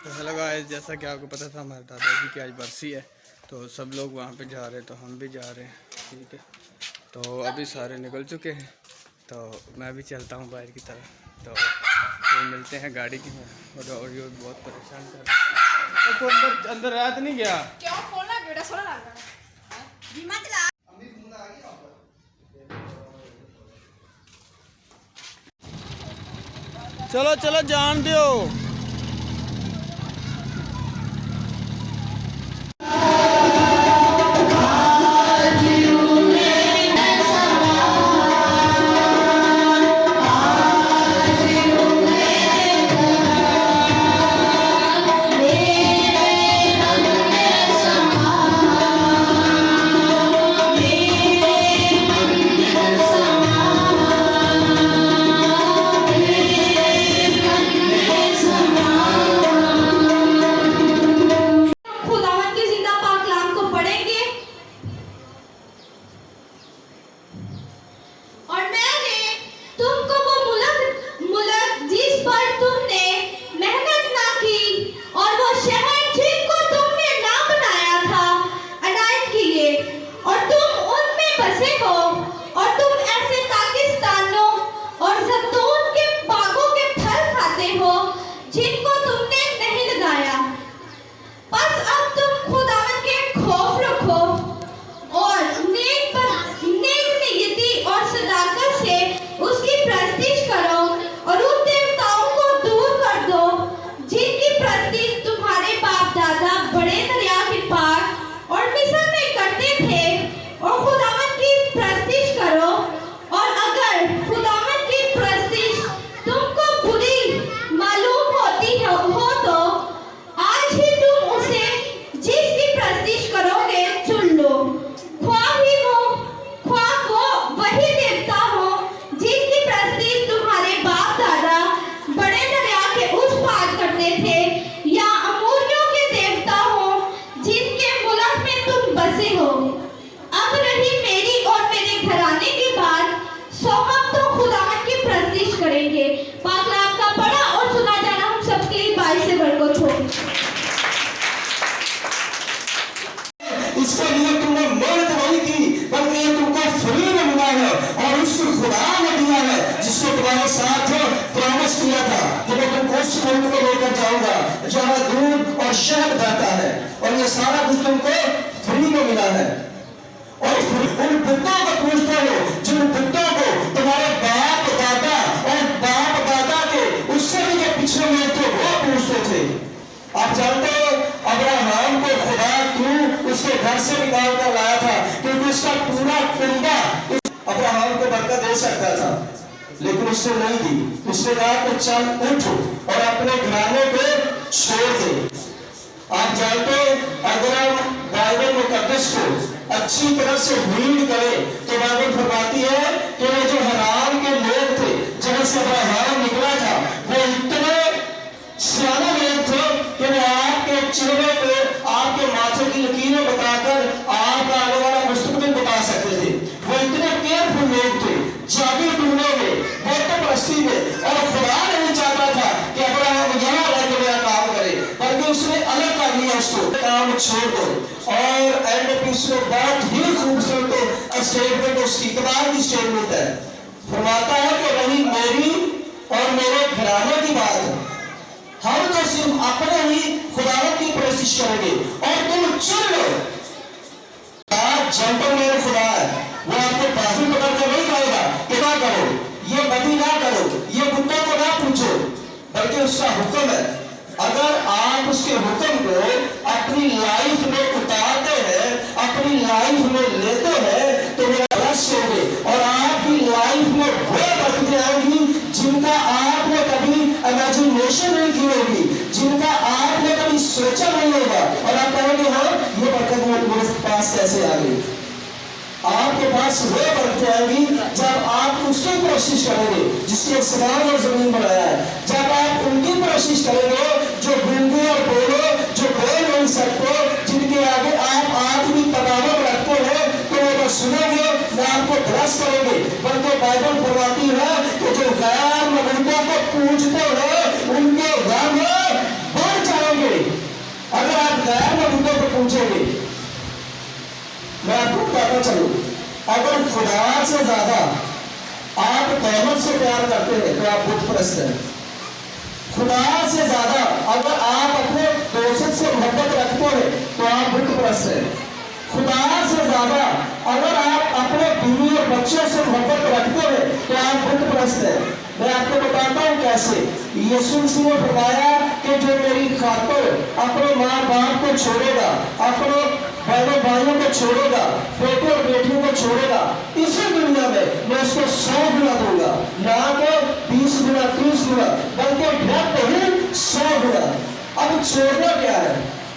تو hello guys, جیسا کہ آپ کو پتہ تھا ہمارے دادا جی کی آج برسی ہے، تو سب لوگ وہاں پہ جا رہے ہیں، تو ہم بھی جا رہے ہیں. ٹھیک ہے، تو ابھی سارے نکل چکے ہیں، تو میں بھی چلتا ہوں باہر کی طرف. تو پھر ملتے ہیں گاڑی کی میں. اور یہ بہت پریشان کر رہا ہے. اندر رات نہیں گیا. چلو چلو جان دیو. اس کے لیے تم نے محنت نہیں کی، بلکہ یہ تم کو فری میں ملا ہے. اور اس خدا نے دیا ہے جس کو تمہارے ساتھ پرومس کیا تھا کہ میں تم کو اس ملک میں لے کر جاؤں گا جہاں دودھ اور شہد بہتا ہے. اور یہ سارا کچھ تم کو فری میں ملا ہے. اور ان بتوں کو پوچھتے ہو جن بتوں کو تمہارے باپ دادا اور باپ دادا کے اس سے بھی جو پچھلے لوگ تھے وہ پوچھتے تھے. آپ جانتے ہو ابراہیم کو خدا کیوں اس کے گھر سے نکال کر لایا تھا؟ کیونکہ اس کا پورا کنبہ ابراہیم کو برکت دے سکتا تھا، لیکن اس نے نہیں دی. اس نے کہا کہ چل اٹھ اور اپنے گھرانے کو چھوڑ دے. آپ جانتے ہو اگر ہم بائبل مقدس کو اچھی طرح سے ریڈ کریں تو بائبل فرماتی ہے کہ وہ جو حرام کے لوگ تھے جہاں سے ابراہیم نکلا تھا وہ اتنے سیانے لوگ تھے کہ وہ آپ کے چہرے پہ آپ کے ماتھے کی لکیریں بتا کر آپ کا آنے والا مستقبل بتا سکتے تھے. وہ اتنے کیئرفل لوگ تھے جادو ٹونے میں، بت پرستی میں. اور خدا نہیں چاہتا تھا کہ ابراہیم یہاں رہ کے میرا کام کرے، بلکہ اس نے الگ کر لیا اس کو کام چھوڑ دو. اور اینڈ پہ اس نے بہت ہی خوبصورت اسٹیٹمنٹ اس کی کتاب کی اسٹیٹمنٹ ہے. فرماتا ہے کہ رہی میری اور میرے گھرانے کی بات، ہم تو صرف اپنے ہی خداوند کی پرستش کریں گے اور تم چن لو. آج جنٹل میرے خدا ہے، وہ آپ کو بازو پکڑ کر نہیں کہے گا کہ نہ کرو، یہ بدی نہ کرو، یہ بتوں کو نہ پوچھو، بلکہ اس کا حکم ہے. اگر آپ اس کے حکم کو اپنی لائف میں اتارتے ہیں، اپنی لائف میں لیتے ہیں تو میرا رس ہوگے اور آپ کی لائف میں وہ برکتیں آئیں گی جن کا آپ نے کبھی امیجنیشن نہیں کی ہوگی، جن کا آپ نے کبھی سوچا نہیں ہوگا. اور آپ کہیں گے ہاں یہ برکت میرے پاس کیسے آ گئی؟ آپ کے پاس وہ برکتیں آئیں گی جب آپ اس کی کوشش کریں گے جس نے آسمان اور زمین بنایا ہے. جب آپ ان کی کوشش کریں گے جو گونگے اور بولو، جو بول نہیں سکتے، جن کے آگے آپ آج بھی تدابیر رکھتے ہیں، تو وہ نہ سنیں گے نہ آپ کو درس کریں گے. بلکہ بائبل فرماتی ہے کہ جو غیر مغلوبوں کو پوجتے ہیں ان کے غم بڑھ جائیں گے. चलो, अगर खुदा से ज्यादा आप दौलत से प्यार करते हैं तो आप बुत परस्त हैं। खुदा से ज्यादा अगर आप अपने दोस्त से मोहब्बत रखते हैं तो आप बुत परस्त हैं। खुदा से ज्यादा अगर आप अपने बीवी और बच्चों से मोहब्बत रखते हैं तो आप बुत परस्त हैं। मैं आपको बताता हूँ कैसे। यीशु मसीह ने फरमाया कि जो मेरी खातिर अपने माँ बाप को छोड़ेगा, अपने बहनों भाइयों को छोड़ेगा, बेटे और बेटियों को छोड़ेगा, इसी दुनिया में मैं उसको 100 गुना दूंगा, ना कि 20 गुना 30 गुना, बल्कि नहीं 100 गुना। अब छोड़ना क्या है?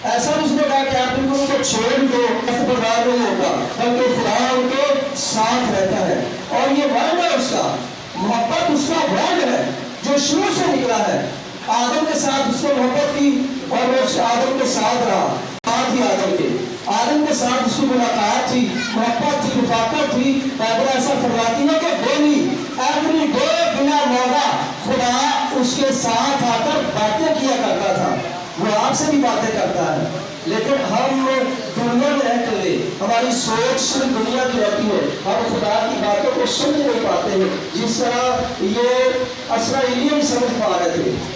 ऐसा उसने कहा कि आप उनको छोड़ दो, ऐसे बर्बाद नहीं होगा, बल्कि खुदा उनके साथ रहता है। और ये वर्ड है उसका, मोहब्बत उसका वर्ड है जो शुरू से निकला है। आदम के साथ उसने मोहब्बत की और वो उसके आदम के साथ रहा, साथ ही आदम के साथ उसकी मुलाकात थी, मोहब्बत थी, रफाकत थी। बाइबल ऐसा फरमाती है कि डेली एवरी डे बिना मौका खुदा उसके साथ आकर बातें किया करता था। वो आपसे भी बातें करता है, लेकिन हम दुनिया में रहते हुए हमारी सोच सिर्फ दुनिया की रहती है, हम खुदा की बातों को समझ नहीं पाते हैं जिस तरह ये इस्राएलियों समझ पा रहे थे।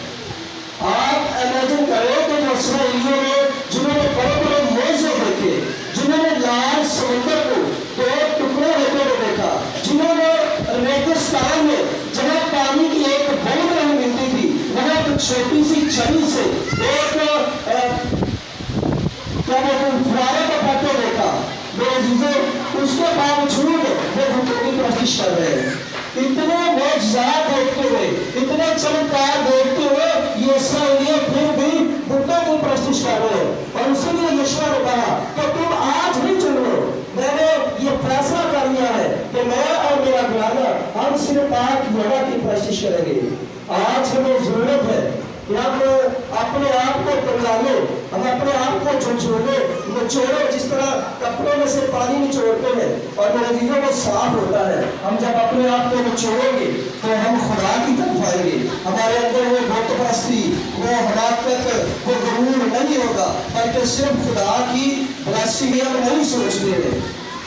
आप इमेजिन करें कि जो इस्राएलियों ने जिन्होंने बड़े बड़े मौजे देखे, जिन्होंने लाल समुद्र को 2 टुकड़े होते हुए देखा, जिन्होंने रेगिस्तान में जहाँ पानी की एक बूंद नहीं मिलती थी वहाँ एक छोटी सी छड़ी से एक फुहारे को पड़ते देखा, उसके बावजूद वो भूतों की कोशिश कर रहे हैं। इतने मौजज़ात देखते हुए, इतने चमत्कार देखते हुए ये इस्राएली फिर भी बुतों की प्रस्तुत कर रहे हैं। और इसीलिए यीशु ने कहा कि तुम आज ही चुन लो, मैंने ये फैसला कर लिया है कि मैं और मेरा घराना हम सिर्फ पाक यहोवा की प्रस्तुत करेंगे। आज हमें जरूरत है कि हम अपने आप को तगड़ाने, हम अपने आप को निचोड़े, जिस तरह कपड़े में से पानी निचोड़ते हैं और मेरे जीवन में साफ होता है। हम जब अपने आप को निचोड़ेंगे तो हम खुदा की तरफ आएंगे। हमारे अंदर वो बुत परस्ती, वो हमाकत, वो गुरूर नहीं होगा, बल्कि सिर्फ खुदा की ब्लेसिंग हम नहीं सोचते हैं।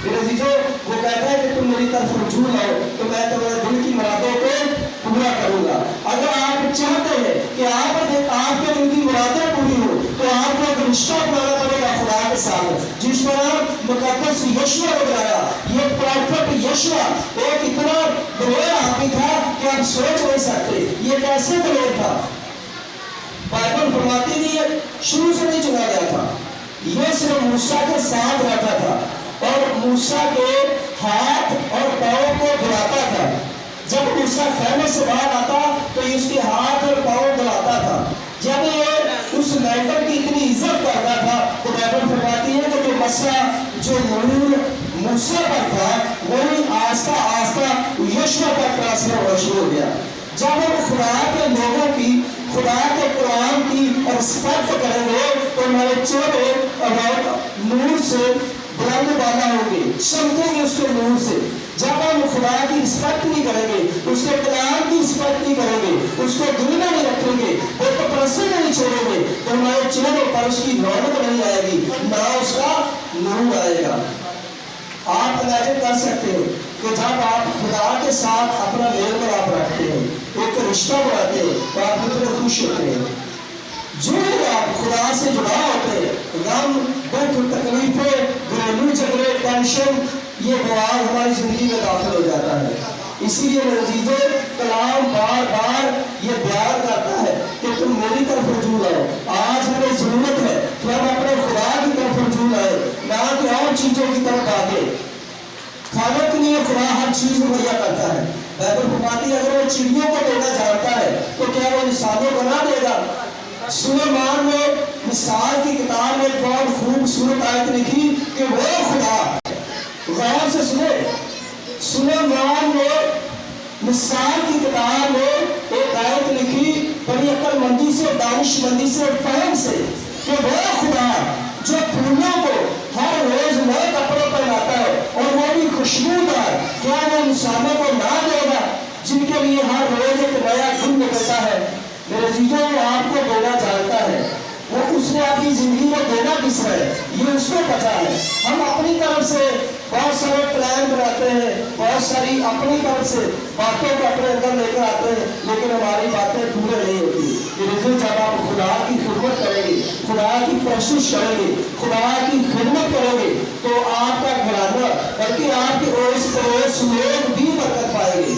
मेरे जीजो वो कहता है कि तुम मेरी तरफ रुजू लाओ तो मैं तुम्हारे दिल की मुरादों को पूरा करूंगा। अगर आप चाहते हैं कि आपके दिल की मुरादें पूरी हो तो आपको एक रिश्ता बनाना पड़ेगा खुदा के साथ। जिस तरह मुकद्दस यीशु ने बताया, ये प्रॉफिट यीशु एक इतना दलेर आदमी था कि आप सोच नहीं सकते ये कैसे दलेर था। बाइबल फरमाती थी ये शुरू से नहीं चुना गया था, ये सिर्फ मूसा के साथ रहता था और मूसा के हाथ और पाँव को धुलाता था। जब मूसा खैमे से बाहर आता तो उसके हाथ और पाँव धुलाता था। जब ये उस मैटर की इतनी इज्जत करता था तो बाइबल फरमाती है कि जो मसला जो नूर मूसा पर था वही आस्ता आस्ता यीशु पर ट्रांसफर होना शुरू हो गया। जब हम खुदा के लोगों की, खुदा के कुरान की रिस्पेक्ट करेंगे तो हमारे चेहरे नूर से बुलंद वाला होंगे, चमकेंगे उसके नूर से। जब हम खुदा की रिस्पेक्ट नहीं करेंगे, उसके कलाम की रिस्पेक्ट नहीं करेंगे, उसको दुनिया नहीं रखेंगे, वो तो परसे नहीं छोड़ेंगे तो हमारे चेहरे पर उसकी रौनक नहीं आएगी, ना उसका नूर आएगा। आप इमेजिन कर सकते हैं कि जब आप खुदा के साथ अपना मेल मिलाप रखते हैं, एक रिश्ता बनाते हैं तो आप कितने खुश होते हैं। जो आप खुदा से जुड़ा होते हैं, गम, दुख, तकलीफें, घरेलू झगड़े, टेंशन, ये बवाल हमारी जिंदगी में दाखिल हो जाता है। इसीलिए मेरे अजीजों, कलाम बार बार ये बयान करता है कि तुम मेरी तरफ रुजू लाओ। आज हमें जरूरत है कि हम अपने खुदा की तरफ रुजू लाए, ना कि और चीजों की तरफ भागे। खाने के लिए खुदा हर चीज मुहैया करता है। बाइबल फरमाती है अगर वो चिड़ियों को देना जानता है तो क्या वो इंसानों को ना देगा। सुलेमान ने मिसाल की किताब में बहुत खूबसूरत आयत लिखी कि वो खुदा, गौर से सुने, सुलेमान ने मिसाल की किताब में एक आयत लिखी बड़ी अक्लमंदी से, दानिशमंदी से, फहम से कि वो खुदा जो फूलों को हर रोज नए कपड़े पहनाता है और वो भी खुशबूदार, क्या वो इंसानों को ना देगा जिनके लिए हर रोज एक नया दिन निकलता है। मेरे जीजों वो आपको देना जानता है, वो उसने आपकी जिंदगी में देना किस है ये उसको पता है। हम अपनी तरफ से بہت سارے پلان بناتے ہیں, بہت ساری اپنی طرف سے باتوں کو اپنے اندر لے کر آتے ہیں, لیکن ہماری باتیں پورے نہیں ہوتی. جب آپ خدا کی خدمت کریں گے, خدا کی کوشش کریں گے, خدا کی خدمت کریں گے, تو آپ کا گھرانہ بلکہ آپ کے اوس پڑوس لوگ بھی برکت پائیں گے.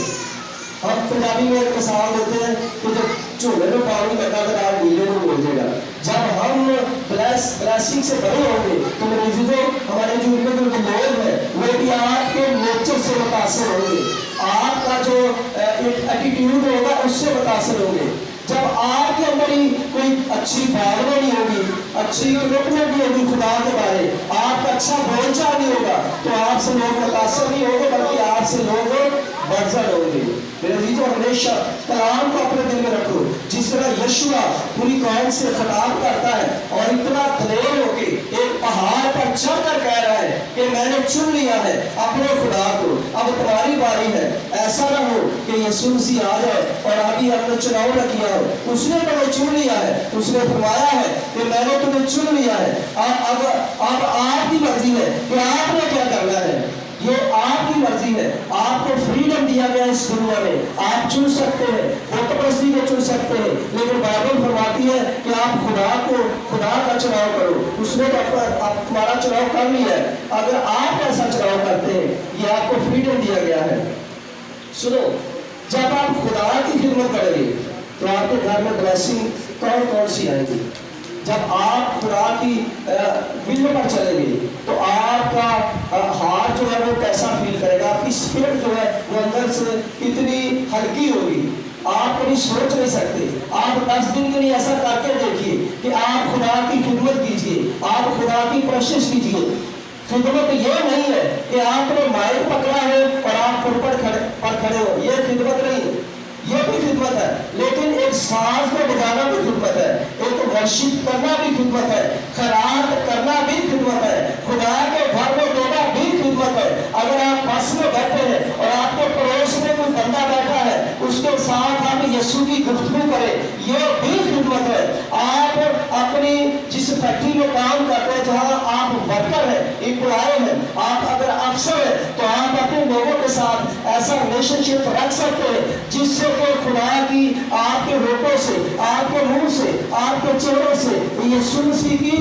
ہم پنجابی میں ایک مثال دیتے ہیں کہ جب جھولے میں پانی لگا کر آپ نیلے کو بول دے گا. جب ہم بلیسنگ سے بڑے ہوں گے تو میرے عزیزوں, ہمارے جو لوگ ہیں وہ بھی آپ کے نیچر سے متاثر ہوں گے, آپ کا جو ایٹیٹیوڈ ہوگا اس سے متاثر ہوں گے. جب آپ کے اندر ہی کوئی اچھی بھاونا نہیں ہوگی, اچھی کمٹمنٹ نہیں ہوگی خدا کے بارے, آپ کا اچھا بول چال نہیں ہوگا, تو آپ سے لوگ متاثر نہیں ہوں گے بلکہ آپ سے لوگ برزن ہوں گے. میرے عزیزوں, ہمیشہ کلام کو اپنے دل میں رکھو. جس طرح یشوع پوری قوم سے خطاب کرتا ہے اور اتنا دلیر ہو کے ایک پہاڑ پر چڑھ کر کہہ رہا ہے کہ میں نے چن لیا ہے اپنے خدا کو, اب تمہاری باری ہے. ایسا نہ ہو کہ یسوع مسیح آ جائے اور ابھی ہم نے چناؤ نہ کیا ہو. اس نے تمہیں چن لیا ہے, اس نے فرمایا ہے کہ میں نے تمہیں چن لیا ہے. اب آپ کی مرضی ہے کہ آپ نے کیا کرنا ہے, یہ آپ کی مرضی ہے. آپ کو فریڈم دیا گیا اس دنیا میں, آپ چن سکتے ہیں, بت پرستی کو چن سکتے ہیں, لیکن بائبل فرماتی ہے کہ آپ خدا کا چناؤ کرو. اس نے تو تمہارا چناؤ کر لیا ہے. اگر آپ ایسا چناؤ کرتے ہیں, یہ آپ کو فریڈم دیا گیا ہے. سنو, جب آپ خدا کی خدمت کریں گے تو آپ کے گھر میں بلیسنگ کون سی آئے گی. جب آپ خدا کی ول پر چلیں گے تو آپ کا ہارٹ جو ہے وہ کیسا فیل کرے گا, آپ کی اسپرٹ جو ہے وہ اندر سے کتنی ہلکی ہوگی, آپ کبھی سوچ نہیں سکتے. آپ 10 دن کے لیے ایسا کر کے دیکھیے کہ آپ خدا کی خدمت کیجیے, آپ خدا کی کوشش کیجیے. خدمت یہ نہیں ہے کہ آپ نے مائک پکڑا ہے اور آپ پلپٹ پر کھڑے ہو, یہ خدمت نہیں ہے. یہ بھی خدمت ہے, لیکن ایک ساز کو بجانا بھی خدمت ہے, ایک ورشپ کرنا بھی خدمت ہے, خیرات کرنا بھی خدمت ہے, خدا کے گھر میں دینا بھی خدمت ہے. اگر آپ بس میں بیٹھے ہیں اور آپ کے پڑوس میں کوئی بندہ بیٹھا ہے, اس کے ساتھ آپ یسوع کی گفتگو کریں, یہ بھی خدمت ہے. آپ اپنی جس فیکٹری میں کام کرتے ہیں, جہاں آپ ورکر ہیں, امپلائی ہیں, آپ اگر افسر ہیں, تو آپ اپنے لوگوں کے ساتھ ایسا ریلیشن شپ رکھ سکتے ہیں جس سے کہ خدا کی آپ کے ہوٹوں سے, آپ کے منہ سے, آپ کے چہرے سے یسوع مسیح کی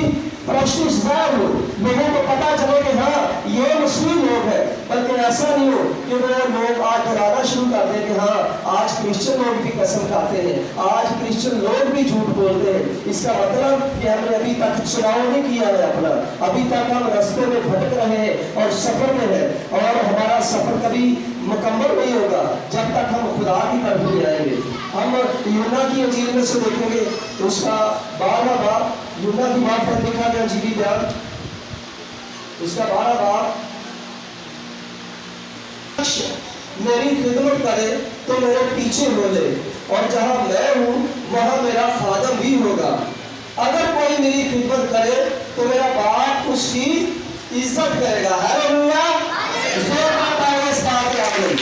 پرستش ظاہر ہو, لوگوں کو پتا چلے کہ ہاں یہ مسلم لوگ ہیں. بلکہ ایسا نہیں ہو کہ وہ لوگ آج ڈرانا شروع کر دیں کہ ہاں آج کرسچن لوگ بھی قسم کھاتے ہیں, آج کرسچن لوگ بھی جھوٹ بولتے ہیں. اس کا مطلب کہ ہم نے ابھی تک چناؤ نہیں کیا ہے اپنا, ابھی تک ہم راستے میں بھٹک رہے ہیں اور سفر میں ہیں, اور ہمارا سفر کبھی مکمل نہیں ہوگا جب تک ہم خدا کی طرف نہیں آئیں گے. ہم یونا کی انجیل میں سے دیکھیں گے, اس کا 12واں باب, یونا کی بات پر دیکھا گیا انجیلی بیان, اس کا 12واں باب, میری خدمت کرے تو میرے پیچھے ہو لے, اور جہاں میں ہوں وہاں میرا خادم بھی ہوگا. اگر کوئی میری خدمت کرے تو میرا باپ اس کی عزت کرے گا. ہاللیلویا, زور آتا ہے اس بات کے آگے.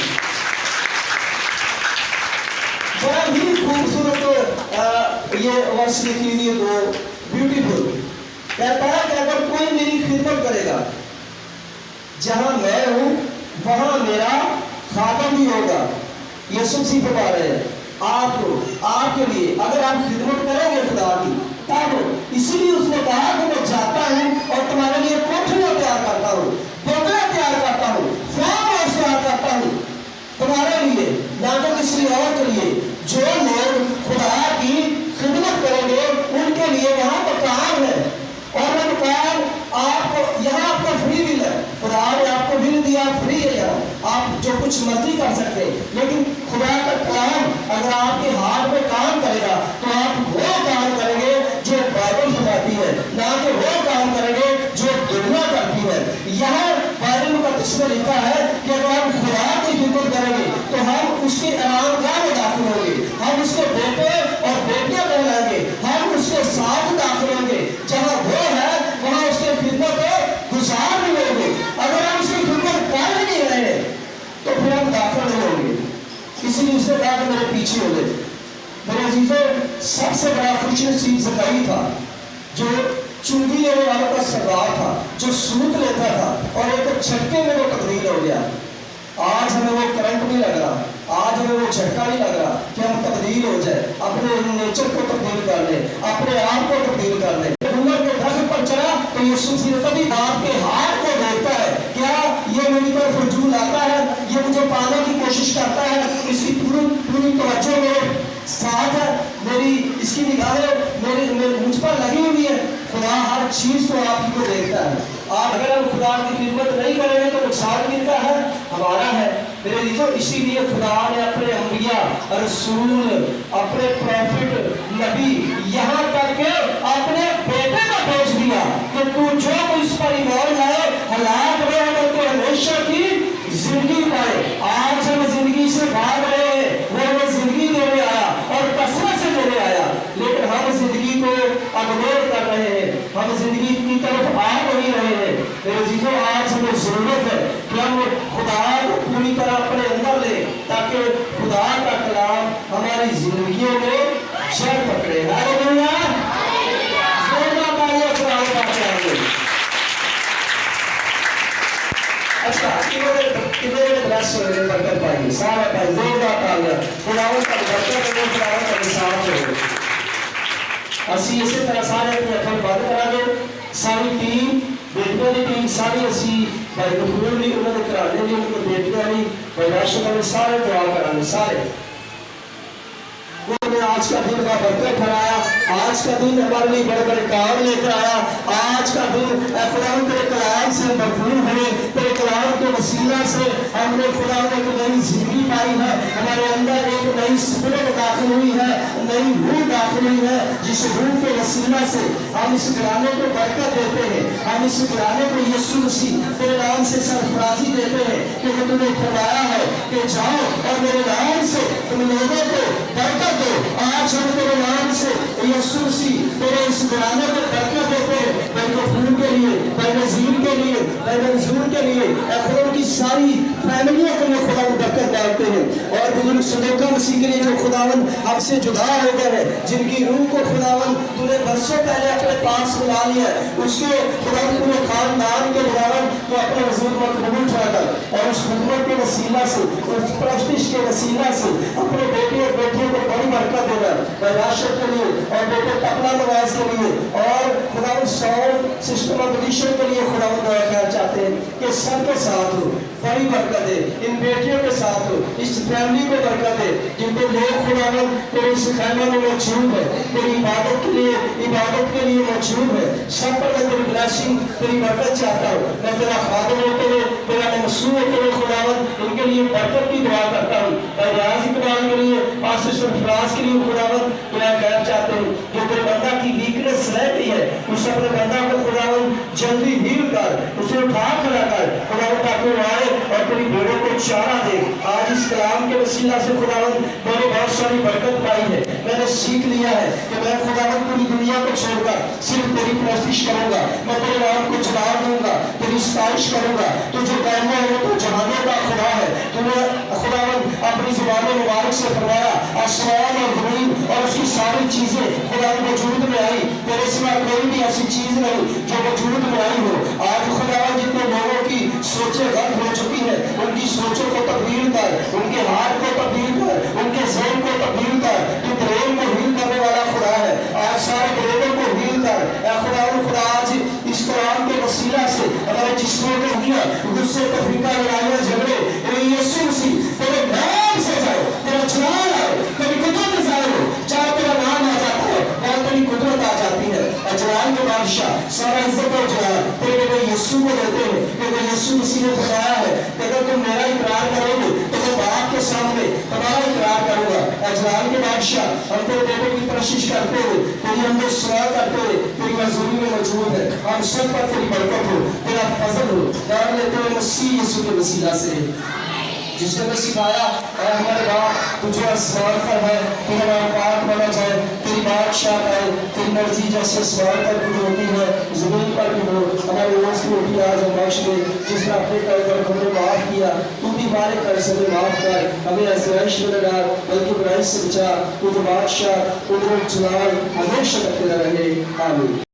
بڑا ہی خوبصورت یہ ورس لکھی ہوئی ہے, دو بیوٹیفل. کہتا ہے کہ اگر کوئی میری خدمت کرے گا, جہاں میں ہوں وہاں میرا خادم بھی ہوگا. یسوع مسیح فرما رہے ہیں آپ کو, آپ کے لیے اگر آپ خدمت کریں گے خدا کی, تب اسی لیے اس نے کہا کہ میں جاتا ہوں اور تمہارے لیے کوٹھریاں تیار کرتا ہوں, بنگلے تیار کرتا ہوں, فارم ہاؤس تیار کرتا ہوں تمہارے لیے, نہ تو کسی اور کے لیے. جو لوگ خدا کی خدمت کریں گے ان کے لیے وہاں مقام ہے, اور وہ مقام آپ کو یہاں آپ کا فری ول ہے. خدا نے آپ کو ول دیا, فری ہے یہاں, آپ جو کچھ مرضی کر سکتے ہیں. لیکن خدا کا کلام اگر آپ کے ہاتھ میں کام کرے گا تو آپ وہ کام کریں گے جو بائبل فرماتی ہے, نہ کہ وہ کام کریں گے جو دنیا کرتی ہے. یہاں بائبل مقدس میں لکھا ہے کہ اگر ہم خدا کی خدمت کریں گے تو ہم اس کے انعام گاہ میں داخل ہوں گے, ہم اس کے بیٹے اور بیٹیاں کہلائیں گے, ہم اس کے ساتھ داخل ہوں گے. جہاں وہ ہے وہاں اس کی خدمت گزار بھی ہوں گے. اگر ہم اس کی خدمت کر ہی نہیں رہے تو پھر ہم داخل نہیں ہوں گے. اسی لیے اس نے کہا کہ میرے پیچھے ہو گئے. میرے عزیزوں, سب سے بڑا خوش نصیب زکریا تھا جو چنگی لینے والوں کا सरदार था जो सूत लेता था और एक झटके में वो तब्दील हो गया। आज हमें वो करंट नहीं लग रहा, आज हमें वो झटका नहीं लग रहा कि हम तब्दील हो जाए, अपने नेचर को तब्दील कर ले, अपने आप को तब्दील कर ले। डूंगर के दरख्त पर चढ़ा तो यीशु मसीह तभी आपके हाथ को देखता है, क्या ये मेरी तरफ रजूल आता है, ये मुझे पाने की कोशिश करता है, इसकी पूरी तवज्जो मेरे साथ है, मेरी इसकी निगाहें मेरे मुझ पर लगी हुई है। खुदा हर चीज को आप ही को देखता है। आप अगर हम खुदा की खिदमत नहीं करेंगे तो नुकसान किसका है? हमारा है मेरे लिए। इसीलिए खुदा ने अपने अंबिया, रसूल, अपने प्रॉफिट, नबी, यहाँ तक के अपने बेटे को भेज दिया कि तू जो इस पर ईमान लाए हलाक में तो हमेशा की जिंदगी पाए। आज हम जिंदगी से भाग रहे हैं, वो हमें जिंदगी देने आया और कसरत से देने आया, लेकिन हम जिंदगी को अगनोर कर रहे हैं, हम जिंदगी की तरफ आ नहीं रहे हैं। मेरे जीजों, आज हमें जरूरत है कि हम खुदा को पूरी तरह अपने अंदर ले, ताकि खुदा का कलाम हमारी जिंदगियों में जड़ पकड़े। हालेलुया, जोरदार तालियां खुदा के लिए। अच्छा, कितने ब्लेस हो गए, बरकत पाएंगे सारा का जोरदार तालियां खुदावंद का बरकत हो, खुदावंद का साथ हो। ਅਸੀਂ ਇਸੇ ਤਰ੍ਹਾਂ ਸਾਰੇ ਆਪਣੇ ਅੱਖਾਂ ਬੰਦ ਕਰਾਂਗੇ। ਸਾਰੀ ਟੀਮ, ਬੇਟੀਆਂ ਦੀ ਟੀਮ ਸਾਰੀ, ਅਸੀਂ ਭਾਈ ਗਫੂਰ ਲਈ, ਉਹਨਾਂ ਦੇ ਘਰਾਣੇ ਲਈ, ਉਹਨਾਂ ਦੇ ਬੇਟੀਆਂ ਲਈ, ਭਾਈ ਰਾਸ਼ਦ ਲਈ ਸਾਰੇ ਦੁਆ ਕਰਾਂਗੇ ਸਾਰੇ। उन्होंने आज का दिन का बरकत ठहराया, आज का दिन हमारे लिए बड़े बड़े काम लेकर आया। आज का दिन खुदावंद तेरे कलाम से भरपूर हुए, तेरे कलाम के वसीला से हमने खुदावंद एक नई जिंदगी पाई है, हमारे अंदर एक नई स्पिरिट दाखिल हुई है, नई रूह दाखिल हुई है, जिस रूह के वसीला से हम इस घराने को बरकत देते हैं, हम इस घराने को यीशु मसीह तेरे नाम से सरफराजी देते हैं, क्योंकि तूने फरमाया है कि जाओ और मेरे नाम से तुम लोगों को बरकत दो। आज हम तेरे नाम से यीशु मसीह तेरे इस घराने को बरकत देते हैं, भाई गफूर के लिए, भाई नजीर के लिए, भाई मंजूर के लिए, खुदा की सारी फैमिलियों के लिए खुदा बरकत डालते हैं। और बुजुर्ग सदोका मसीह के लिए जो खुदावन हमसे जुदा हो गए हैं, जिनकी रूह को खुदावन तूने बरसों पहले अपने पास बुला लिया है, उसके खुदावन पूरे खानदान के खुदावन तो अपने हजूर पर कबूल ठहराकर और उस खिदमत के वसीला से, उस प्रस्तिश के वसीला से अपने बेटे और बेटियों को बड़ी बरकत देना, राशद के लिए और बेटे तपला नवाज के लिए और खुदावन साउंड सिस्टम ऑपरेशन के लिए खुदावन दुआ करना चाहते हैं कि सबके साथ हो, बड़ी बरकत दे, इन बेटियों के साथ हो, इस फैमिली को बरकत दे, जिनके लोग खुदावन तेरे इस खैमे में मौजूद है, तेरी इबादत के लिए मौजूद है, सब पर मैं तेरी ब्लेसिंग, तेरी बरकत चाहता हूँ। मैं तेरा खादिम होते हुए, तेरा मसूह होते हुए खुदावन इनके लिए बरकत की दुआ करता हूँ। रियाज इकबाल के लिए, पास्टर सरफराज के लिए खुदावन मैं कहना चाहते हूँ, जो तेरे बंदा की वीकनेस रहती है, उस अपने बंदा को खुदावन जल्दी हील कर, उसे उठा खड़ा कर खुदावन, ताकि वो आए और तेरी भेड़ों को चारा दे। आज इस कलाम के वसीला से खुदावन मैंने बहुत सारी बरकत पाई है, मैंने सीख लिया है कि मैं खुदावन पूरी दुनिया को छोड़कर सिर्फ तेरी कोशिश करूंगा, मैं तेरे नाम को जवाब दूंगा, तेरी सताइश करूंगा। तो जो कहना है तो जहानों का खुदा है, तूने खुदावन अपनी जुबान मुबारक से फरमाया आसमान और जमीन और उसकी सारी चीजें खुदावन वजूद में आई, तेरे सिवा कोई भी ऐसी चीज नहीं जो वजूद में आई हो। आज खुदावन जितने लोगों की सोचें गलत हो चुकी है, उनकी सोचों को तब्दील कर, उनके हाथ को तब्दील कर, उनके ज़हन को तब्दील कर। तू ब्रेन को हील करने वाला खुदा है, आज सारे ब्रेनों को हील कर। खुदा आज इस कलाम के वसीला से हमारे जिस्मों को किया गुस्से, तफरीका, लड़ाइयाँ, झगड़े यीशु मसीह तेरे नाम से जाओ, तेरा जलाल आओ, तेरी कुदरत ज़ाहिर हो। चाहे तेरा नाम आ जाता है और तेरी कुदरत आ जाती है। अजलाल के बादशाह सारा इज्जत और जलाल तेरे बेटे यीशु को देते हैं, क्योंकि यीशु मसीह ने बताया है कि अगर तुम मेरा इकरार करोगे तो मैं बाप के सामने तुम्हारा इकरार करूंगा। अजलाल के बादशाह हम तेरे बेटे की कोशिश करते हुए, तेरी हमने सवाल करते हुए तेरी मजदूरी में मौजूद है। हम सब पर तेरी बरकत हो, तेरा फजल हो, दान लेते हुए मसीह यीशु के वसीला से जिसने हमें सिखाया है हमारे बाप तुझे आसमान पर है, तेरा नाम पाक माना जाए, तेरी बादशाह आए, तेरी मर्जी जैसे आसमान पर भी होती है जमीन पर भी हो। हमारे रोज की रोटी आज हम बख्श दे, जिसने अपने कर्ज हमने माफ किया, तू भी हमारे कर्ज हमें माफ कर, हमें आज़माइश में न डाल बल्कि बुराई से बचा। तू जो बादशाह कुदरत जलाल हमेशा करते रहे। आमीन।